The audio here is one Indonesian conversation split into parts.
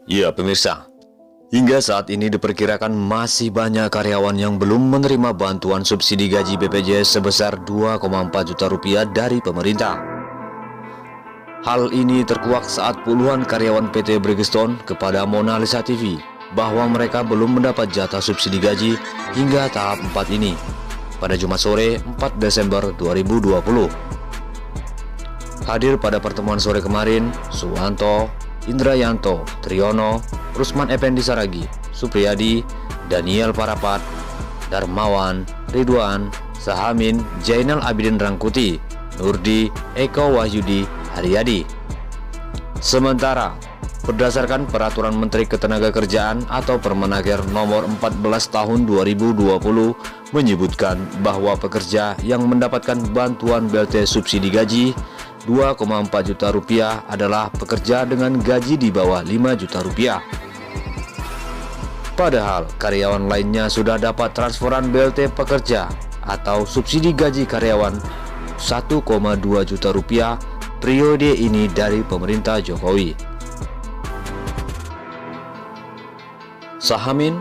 Ya pemirsa, hingga saat ini diperkirakan masih banyak karyawan yang belum menerima bantuan subsidi gaji BPJS sebesar 2,4 juta rupiah dari pemerintah. Hal ini terkuak saat puluhan karyawan PT Bridgestone kepada Mona Lisa TV bahwa mereka belum mendapat jatah subsidi gaji hingga tahap 4 ini pada Jumat sore 4 Desember 2020. Hadir pada pertemuan sore kemarin, Suwanto, Indrayanto, Triyono, Rusman Effendi Saragi, Supriyadi, Daniel Parapat, Darmawan, Ridwan, Sahamin, Jainal Abidin Rangkuti, Nurdi, Eko Wahyudi, Haryadi. Sementara, berdasarkan Peraturan Menteri Ketenagakerjaan atau Permenaker Nomor 14 Tahun 2020 menyebutkan bahwa pekerja yang mendapatkan bantuan BLT subsidi gaji 2,4 juta rupiah adalah pekerja dengan gaji di bawah 5 juta rupiah. Padahal karyawan lainnya sudah dapat transferan BLT pekerja atau subsidi gaji karyawan 1,2 juta rupiah periode ini dari pemerintah Jokowi. Sahamin,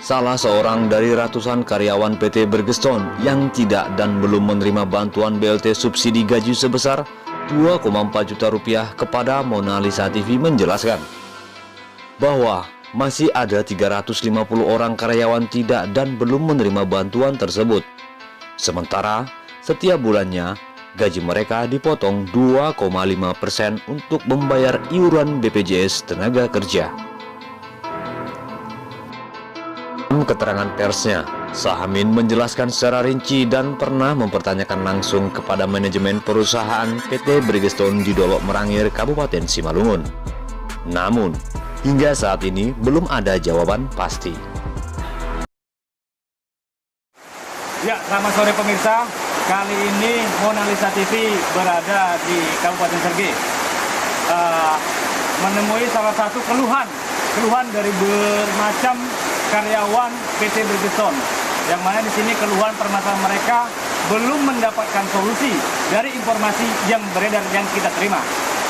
salah seorang dari ratusan karyawan PT Bridgestone yang tidak dan belum menerima bantuan BLT subsidi gaji sebesar 2,4 juta rupiah kepada Mona Lisa TV menjelaskan bahwa masih ada 350 orang karyawan tidak dan belum menerima bantuan tersebut. Sementara setiap bulannya gaji mereka dipotong 2,5% untuk membayar iuran BPJS Tenaga Kerja. Dalam keterangan persnya, Sahamin menjelaskan secara rinci dan pernah mempertanyakan langsung kepada manajemen perusahaan PT Bridgestone di Dolok Merangir, Kabupaten Simalungun. Namun, hingga saat ini belum ada jawaban pasti. Ya, selamat sore pemirsa. Kali ini Mona Lisa TV berada di Kabupaten Sregi, menemui salah satu keluhan dari bermacam karyawan PT Bridgestone, yang mana di sini keluhan permasalahan mereka belum mendapatkan solusi dari informasi yang beredar yang kita terima.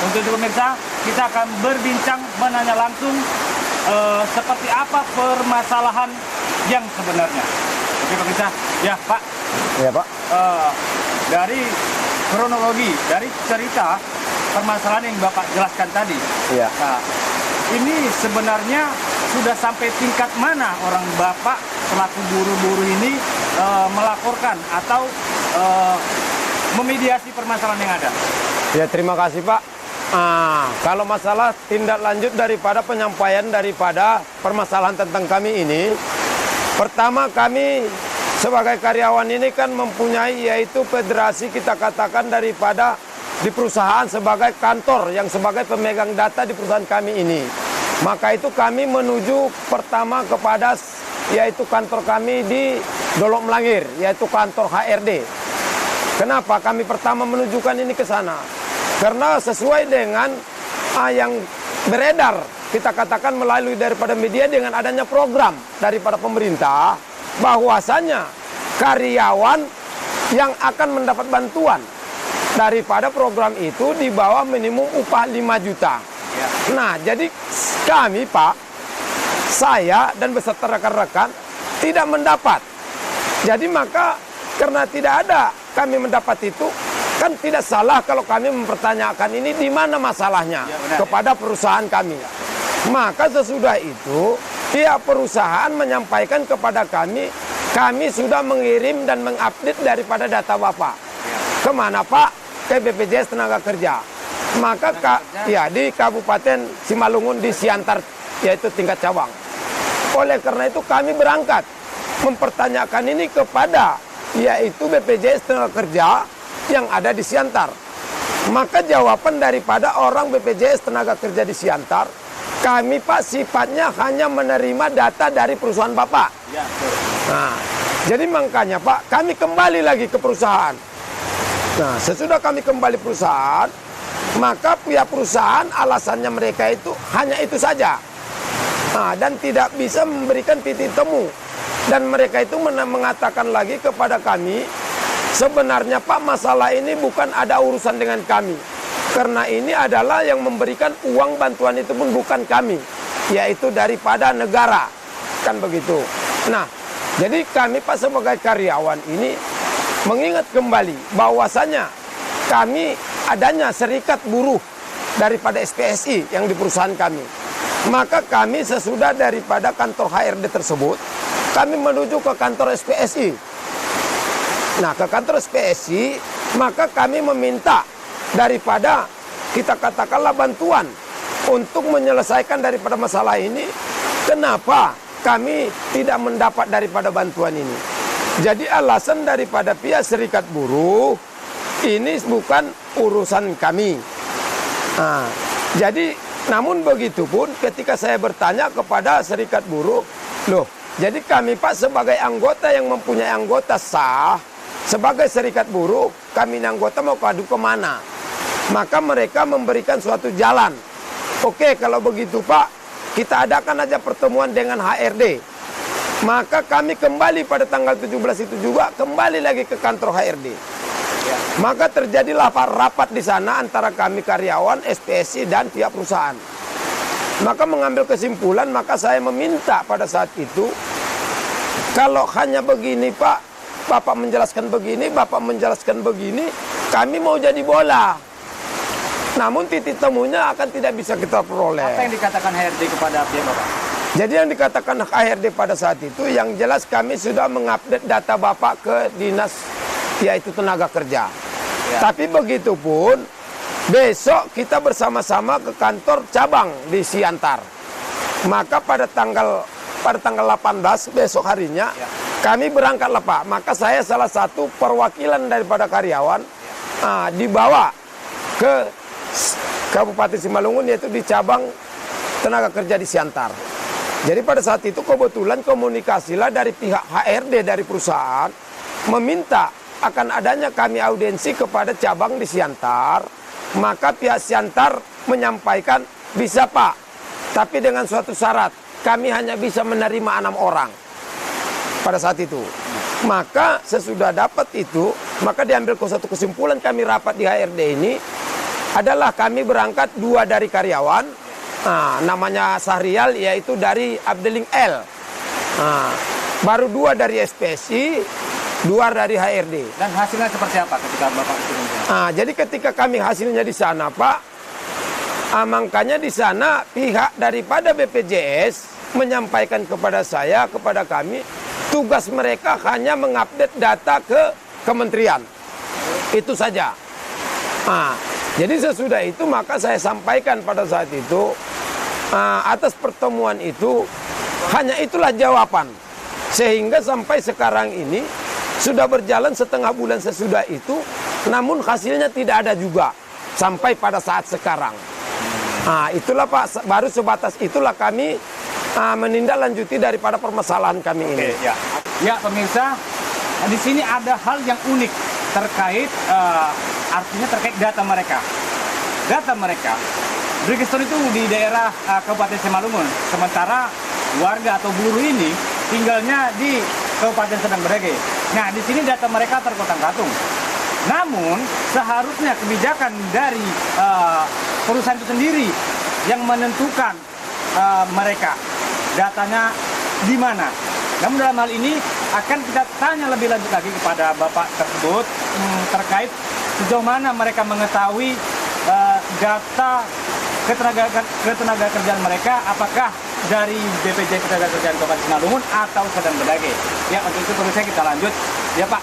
Untuk itu pemirsa, kita akan berbincang menanya langsung seperti apa permasalahan yang sebenarnya. Oke pemirsa, ya Pak. Ya Pak. Dari kronologi, dari cerita permasalahan yang Bapak jelaskan tadi. Iya. Nah, ini sebenarnya sudah sampai tingkat mana orang Bapak selaku buru-buru ini melaporkan atau memediasi permasalahan yang ada? Ya terima kasih Pak. Kalau masalah tindak lanjut daripada penyampaian daripada permasalahan tentang kami ini, pertama kami sebagai karyawan ini kan mempunyai yaitu federasi, kita katakan daripada di perusahaan sebagai kantor yang sebagai pemegang data di perusahaan kami ini. Maka itu kami menuju pertama kepada yaitu kantor kami di Dolok Melangir, yaitu kantor HRD. Kenapa kami pertama menunjukkan ini ke sana? Karena sesuai dengan yang beredar, kita katakan melalui daripada media dengan adanya program daripada pemerintah, bahwasanya karyawan yang akan mendapat bantuan daripada program itu di bawah minimum upah 5 juta. Nah, jadi kami Pak, saya dan beserta rekan-rekan tidak mendapat. Jadi maka karena tidak ada kami mendapat itu, kan tidak salah kalau kami mempertanyakan ini di mana masalahnya kepada perusahaan kami. Maka sesudah itu pihak perusahaan menyampaikan kepada kami sudah mengirim dan mengupdate daripada data Bapak. Kemana Pak? Ke BPJS Tenaga Kerja. Maka ya di Kabupaten Simalungun di Siantar, yaitu tingkat cabang. Oleh karena itu kami berangkat mempertanyakan ini kepada yaitu BPJS Tenaga Kerja yang ada di Siantar. Maka jawaban daripada orang BPJS Tenaga Kerja di Siantar, kami Pak sifatnya hanya menerima data dari perusahaan Bapak. Nah, jadi makanya Pak, kami kembali lagi ke perusahaan. Nah, sesudah kami kembali perusahaan, maka pihak perusahaan alasannya mereka itu hanya itu saja. Nah, dan tidak bisa memberikan titik temu Dan mereka itu mengatakan lagi kepada kami, sebenarnya Pak, masalah ini bukan ada urusan dengan kami. Karena ini adalah yang memberikan uang bantuan itu pun bukan kami, yaitu daripada negara. Kan begitu. Nah, jadi kami Pak sebagai karyawan ini mengingat kembali bahwasanya kami adanya serikat buruh daripada SPSI yang di perusahaan kami. Maka kami sesudah daripada kantor HRD tersebut, kami menuju ke kantor SPSI. Nah, ke kantor SPSI, maka kami meminta daripada kita katakanlah bantuan untuk menyelesaikan daripada masalah ini. Kenapa kami tidak mendapat daripada bantuan ini? Jadi alasan daripada pihak serikat buruh, ini bukan urusan kami. Nah, jadi namun begitu pun ketika saya bertanya kepada serikat buruh, loh, jadi kami Pak sebagai anggota yang mempunyai anggota sah, sebagai serikat buruh, kami anggota mau kadu kemana? Maka mereka memberikan suatu jalan. Oke, kalau begitu Pak, kita adakan aja pertemuan dengan HRD. Maka kami kembali pada tanggal 17 itu juga, kembali lagi ke kantor HRD. Maka terjadilah rapat di sana antara kami karyawan, SPSI dan pihak perusahaan. Maka mengambil kesimpulan, maka saya meminta pada saat itu, kalau hanya begini Pak, Bapak menjelaskan begini, Bapak menjelaskan begini, kami mau jadi bola. Namun titik temunya akan tidak bisa kita peroleh. Apa yang dikatakan HRD kepada pihak Bapak? Jadi yang dikatakan HRD pada saat itu, yang jelas kami sudah mengupdate data Bapak ke dinas, yaitu tenaga kerja. Ya. Tapi begitu pun, besok kita bersama-sama ke kantor cabang di Siantar. Maka pada tanggal 18 besok harinya, ya, kami berangkatlah Pak. Maka saya salah satu perwakilan daripada karyawan, dibawa ke Kabupaten Simalungun, yaitu di cabang tenaga kerja di Siantar. Jadi pada saat itu kebetulan komunikasilah dari pihak HRD dari perusahaan meminta akan adanya kami audiensi kepada cabang di Siantar. Maka pihak Siantar menyampaikan, bisa Pak, tapi dengan suatu syarat, kami hanya bisa menerima 6 orang pada saat itu. Maka sesudah dapat itu, maka diambil satu kesimpulan kami rapat di HRD ini adalah kami berangkat 2 dari karyawan, namanya Sahrial, yaitu dari Abdeling L. Baru 2 dari SPSI, 2 dari HRD. Dan hasilnya seperti apa ketika Bapak itu? Jadi ketika kami hasilnya di sana Pak, makanya di sana pihak daripada BPJS menyampaikan kepada saya, kepada kami, tugas mereka hanya mengupdate data ke kementerian. Itu saja. Jadi sesudah itu maka saya sampaikan pada saat itu, atas pertemuan itu, hanya itulah jawaban. Sehingga sampai sekarang ini sudah berjalan setengah bulan sesudah itu, namun hasilnya tidak ada juga sampai pada saat sekarang. Itulah Pak, baru sebatas itulah kami menindaklanjuti daripada permasalahan kami ini. Ya pemirsa, di sini ada hal yang unik terkait artinya terkait data mereka. Data mereka, Bridgestone itu di daerah Kabupaten Simalungun, sementara warga atau buruh ini tinggalnya di Kabupaten Sedang Berage. Nah, di sini data mereka terkotak-katung. Namun seharusnya kebijakan dari perusahaan itu sendiri yang menentukan mereka datanya di mana. Namun dalam hal ini akan kita tanya lebih lanjut lagi kepada Bapak tersebut terkait sejauh mana mereka mengetahui data ketenaga kerjaan mereka, apakah dari BPJS Ketenagakerjaan Kabupaten Simalungun atau Sedang Berage. Ya, untuk itu perlu kita lanjut. Ya Pak,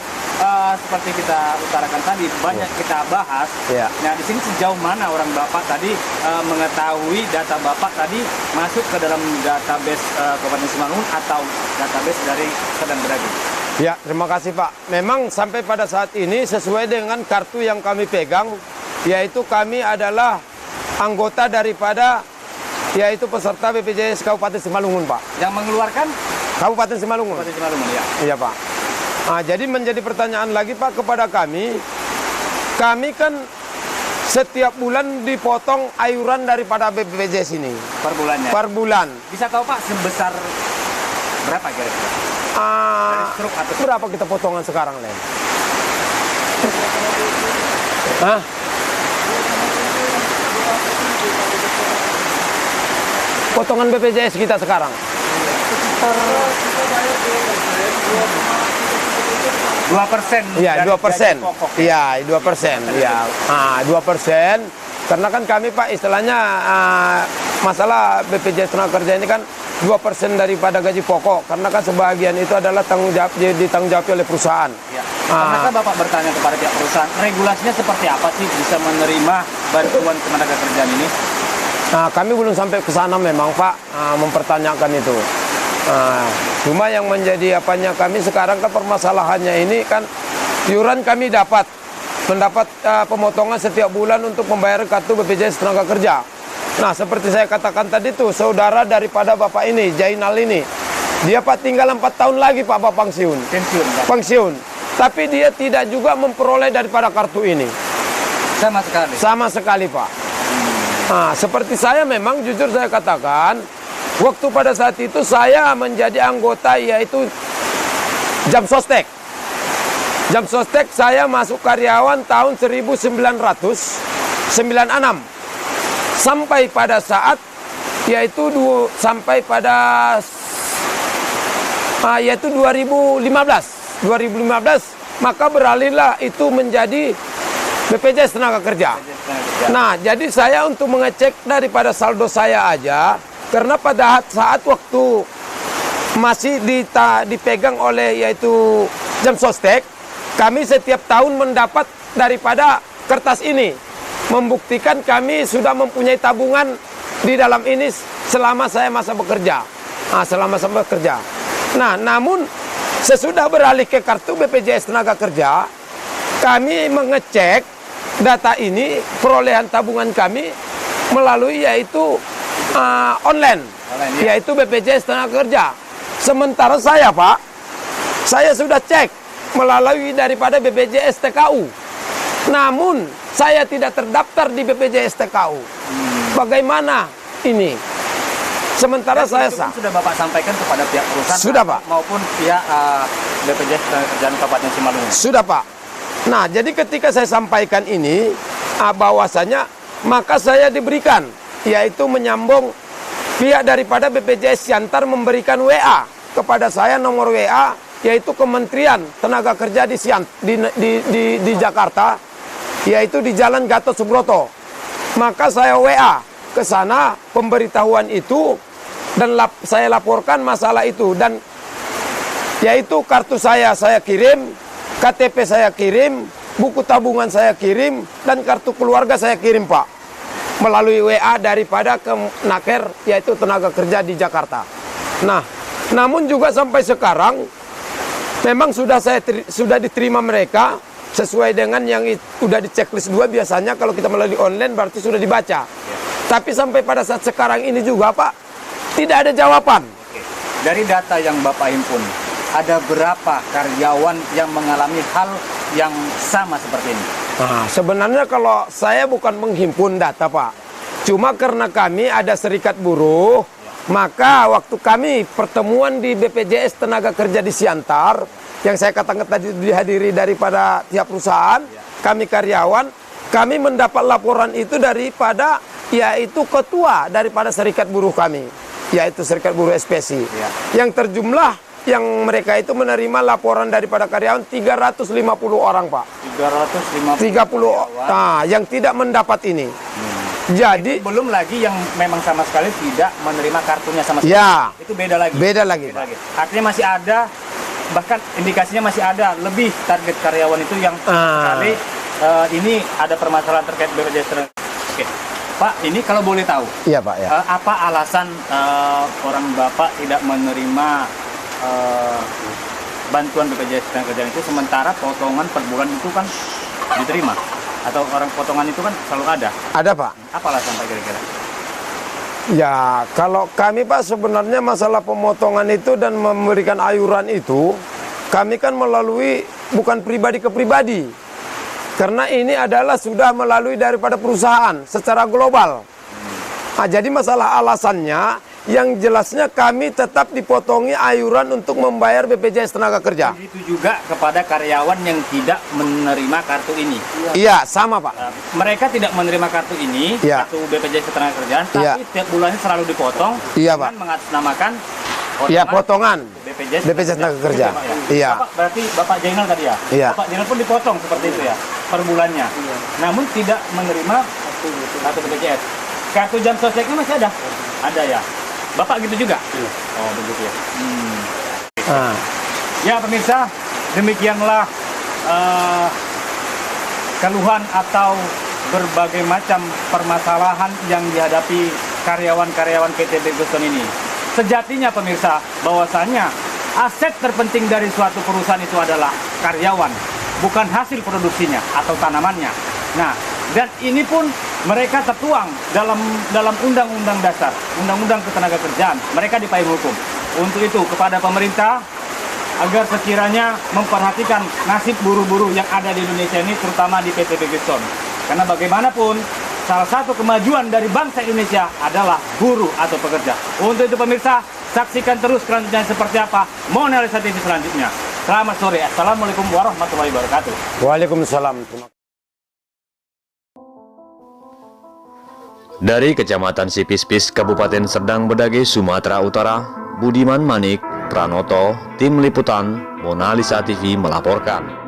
seperti kita utarakan tadi, banyak kita bahas. Ya. Nah, di sini sejauh mana orang Bapak tadi mengetahui data Bapak tadi masuk ke dalam database Kabupaten Simalungun atau database dari Sedang Berage? Ya, terima kasih Pak. Memang sampai pada saat ini sesuai dengan kartu yang kami pegang, yaitu kami adalah anggota daripada, yaitu peserta BPJS Kabupaten Simalungun Pak. Yang mengeluarkan? Kabupaten Simalungun. Kabupaten Simalungun, ya. Iya Pak. Jadi menjadi pertanyaan lagi Pak kepada kami. Kami kan setiap bulan dipotong ayuran daripada BPJS ini. Per bulannya? Per bulan. Bisa tahu Pak sebesar berapa kira-kira? Struk atau berapa kita potongan sekarang, Len? Hah? Potongan BPJS kita sekarang? 2%. Iya, 2%. Iya, 2%. Iya, 2%. Karena kan kami Pak istilahnya masalah BPJS tenaga kerja ini kan 2% daripada gaji pokok. Karena kan sebagian itu adalah ditanggung jawab oleh perusahaan. Ya. Pernahkah Bapak bertanya kepada pihak perusahaan, regulasinya seperti apa sih bisa menerima bantuan tenaga kerjaan ini? Nah, kami belum sampai ke sana memang Pak, mempertanyakan itu. Cuma yang menjadi apanya kami sekarang kan permasalahannya ini kan iuran kami mendapat pemotongan setiap bulan untuk membayar kartu BPJS tenaga kerja. Nah, seperti saya katakan tadi tuh, saudara daripada Bapak ini, Jainal ini, dia Pak tinggal 4 tahun lagi Pak pensiun. Pensiun. Tapi dia tidak juga memperoleh daripada kartu ini. Sama sekali. Sama sekali Pak. Nah, seperti saya memang jujur saya katakan, waktu pada saat itu saya menjadi anggota yaitu Jam Sostek. Jam Sostek saya masuk karyawan tahun 1996. Sampai pada saat yaitu yaitu 2015 maka beralihlah itu menjadi BPJS tenaga kerja. Nah, jadi saya untuk mengecek daripada saldo saya aja, karena pada saat waktu masih dipegang oleh yaitu Jam Sostek, kami setiap tahun mendapat daripada kertas ini, membuktikan kami sudah mempunyai tabungan di dalam ini selama saya masa bekerja. Nah, namun sesudah beralih ke kartu BPJS tenaga kerja, kami mengecek data ini, perolehan tabungan kami melalui yaitu online, yaitu BPJS tenaga kerja. Sementara saya Pak, saya sudah cek melalui daripada BPJS TKU. Namun saya tidak terdaftar di BPJS TKU. Bagaimana ini? Sementara saya sah. Sudah Bapak sampaikan kepada pihak perusahaan Sudah Pak. maupun pihak BPJS Kerjaan Kabupaten Simalungun. Sudah Pak. Nah, jadi ketika saya sampaikan ini bahwasanya maka saya diberikan yaitu menyambung pihak daripada BPJS Siantar memberikan WA kepada saya, nomor WA yaitu Kementerian Tenaga Kerja di Jakarta, yaitu di Jalan Gatot Subroto. Maka saya WA ke sana pemberitahuan itu dan saya laporkan masalah itu, dan yaitu kartu saya kirim, KTP saya kirim, buku tabungan saya kirim, dan kartu keluarga saya kirim Pak, melalui WA daripada Kemenaker yaitu tenaga kerja di Jakarta. Nah, namun juga sampai sekarang memang sudah diterima mereka sesuai dengan yang sudah di checklist 2. Biasanya kalau kita melalui online berarti sudah dibaca. Tapi sampai pada saat sekarang ini juga Pak, tidak ada jawaban. Dari data yang Bapak himpun, ada berapa karyawan yang mengalami hal yang sama seperti ini? Nah, sebenarnya kalau saya bukan menghimpun data Pak, cuma karena kami ada serikat buruh, maka waktu kami pertemuan di BPJS Tenaga Kerja di Siantar, yang saya katakan tadi dihadiri daripada pihak perusahaan, kami karyawan, kami mendapat laporan itu daripada yaitu ketua daripada serikat buruh kami, yaitu serikat buruh SPSI, yang terjumlah yang mereka itu menerima laporan daripada karyawan 350 orang Pak. 350 nah, yang tidak mendapat ini. Jadi itu belum lagi yang memang sama sekali tidak menerima kartunya sama sekali. Ya. Itu beda lagi. Beda lagi. Artinya masih ada, bahkan indikasinya masih ada lebih target karyawan itu yang sekali ini ada permasalahan terkait BPJS. Oke. Pak, ini kalau boleh tahu. Iya Pak ya. Apa alasan orang Bapak tidak menerima bantuan BPJS Tenaga itu, sementara potongan per bulan itu kan diterima, atau orang potongan itu kan selalu ada? Ada Pak. Apa alasan Pak kira-kira? Ya, kalau kami Pak sebenarnya masalah pemotongan itu dan memberikan ayuran itu, kami kan melalui bukan pribadi ke pribadi. Karena ini adalah sudah melalui daripada perusahaan secara global. Nah, jadi masalah alasannya yang jelasnya kami tetap dipotongi ayuran untuk membayar BPJS tenaga kerja. Begitu juga kepada karyawan yang tidak menerima kartu ini. Iya, sama Pak. Mereka tidak menerima kartu ini, Iya. kartu BPJS Ketenagakerjaan, tapi Iya. tiap bulannya selalu dipotong Iya, dengan Pak. mengatasnamakan Iya, potongan BPJS tenaga kerja. Pak, ya? Iya. Berarti Bapak Jainal tadi ya? Iya. Bapak Jainal pun dipotong seperti itu ya, per bulannya. Namun tidak menerima kartu BPJS. Kartu jam sosteknya masih ada? Ada ya? Bapak gitu juga? Oh, begitu ya. Ah. Ya pemirsa, demikianlah keluhan atau berbagai macam permasalahan yang dihadapi karyawan-karyawan PT Bergson ini. Sejatinya pemirsa, bahwasannya aset terpenting dari suatu perusahaan itu adalah karyawan, bukan hasil produksinya atau tanamannya. Nah, dan ini pun mereka tertuang dalam Undang-Undang Dasar, Undang-Undang Ketenagakerjaan. Mereka dipayung hukum. Untuk itu kepada pemerintah agar sekiranya memperhatikan nasib buruh-buruh yang ada di Indonesia ini, terutama di PT Bergson. Karena bagaimanapun salah satu kemajuan dari bangsa Indonesia adalah buruh atau pekerja. Untuk itu pemirsa, saksikan terus kelanjutannya seperti apa Monalisa TV selanjutnya. Selamat sore. Assalamualaikum warahmatullahi wabarakatuh. Waalaikumsalam. Dari Kecamatan Sipispis, Kabupaten Serdang Bedagai, Sumatera Utara, Budiman Manik Pranoto, Tim Liputan Monalisa TV melaporkan.